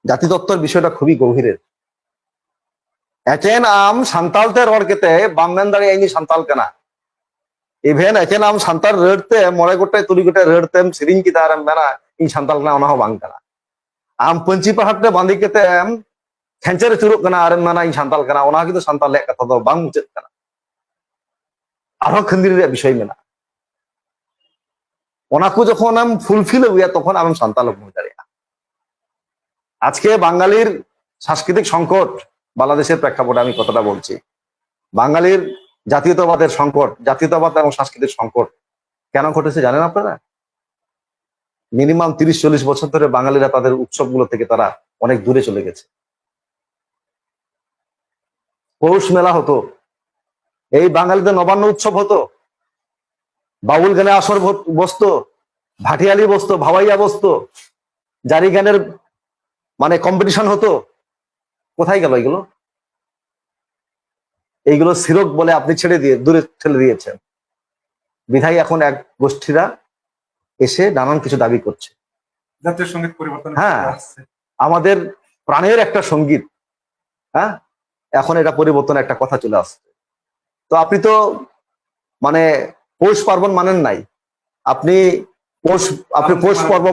জাতিতত্ত্বের বিষয়টা খুবই গভীরের। একেন আম সান্তালতে রড় কেতে বামমেন দাঁড়িয়ে আইনি সান্তাল কেনা ইভেন একেন আম সান্তাল রেড়তে মরে গোটায় তুলি গোটায় রেড়তেম সিরিং কি দাঁড়াম বেনা ᱤᱧ ᱥᱟᱱᱛᱟᱞ ᱠᱟᱱᱟ ᱚᱱᱟ ᱦᱚᱸ ᱵᱟᱝ ᱠᱟᱱᱟ ᱟᱢ ᱯᱟᱹᱧᱪᱤ ᱯᱟᱲᱦᱟᱴ ᱨᱮ ᱵᱟᱸᱫᱮ ᱠᱟᱛᱮᱢ ᱠᱷᱮᱸᱪᱮᱨ ᱪᱩᱨᱩᱜ ᱠᱟᱱᱟ ᱟᱨᱮᱢ ᱢᱮᱱᱟ ᱤᱧ ᱥᱟᱱᱛᱟᱞ ᱠᱟᱱᱟ ᱚᱱᱟ ᱠᱤᱱᱛᱩ ᱥᱟᱱᱛᱟᱞ ᱨᱮᱭᱟᱜ ᱠᱟᱛᱷᱟ ᱫᱚ ᱵᱟᱝ ᱢᱩᱪᱟᱹᱫ ᱠᱟᱱᱟ ᱟᱨᱦᱚᱸ ᱠᱷᱟᱺᱫᱤᱨ ᱨᱮᱭᱟᱜ ᱵᱤᱥᱚᱭ ᱢᱮᱱᱟᱜᱼᱟ ᱚᱱᱟ ᱠᱚ ᱡᱚᱠᱷᱚᱱᱮᱢ ফুলফিল আগুয়া তখন আম সান্তাল হয়ে দাঁড়ায় আজকে বাঙালির সাংস্কৃতিক সংকট বাংলাদেশের প্রেক্ষাপটে আমি কথাটা বলছি বাঙালির জাতীয়তাবাদের সংকট জাতীয়তাবাদ এবং সাংস্কৃতিক সংকট কেন ঘটেছে জানেন আপনারা মিনিমাম 30-40 বছর ধরে বাঙালিরা তাদের উৎসবগুলো থেকে তারা অনেক দূরে চলে গেছে পৌষ মেলা হতো এই বাঙালিদের নবান্ন উৎসব হতো বাউল গানে আসর বসতো ভাটিয়ালি বসতো ভাওয়াইয়া বসতো জারি গানের মানে কম্পিটিশন হতো কোথায় গেল এগুলো এইগুলো সিরক বলে আপনি ছেড়ে দিয়ে দূরে ঠেলে দিয়েছেন বিধায় এখন এক গোষ্ঠীরা এসে নানান কিছু দাবি করছে জাতীয় সঙ্গীত পরিবর্তন হ্যাঁ আমাদের প্রাণের একটা সঙ্গীত হ্যাঁ এখন এটা পরিবর্তন একটা কথা চলে আসছে তো আপনি তো মানে পৌষ পার্বণ মানেন নাই আপনি পৌষ পর্ব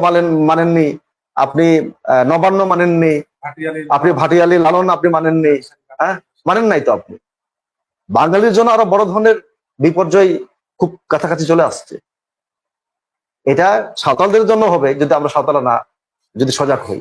মানেননি আপনি নবান্ন মানেননি আপনি ভাটিয়ালি লালন আপনি মানেননি হ্যাঁ মানেন নাই তো আপনি বাঙালির জন্য আরো বড় ধরনের বিপর্যয় খুব কাছাকাছি চলে আসছে এটা সাঁওতালদের জন্য হবে যদি আমরা সাঁওতালা না যদি সজাগ হই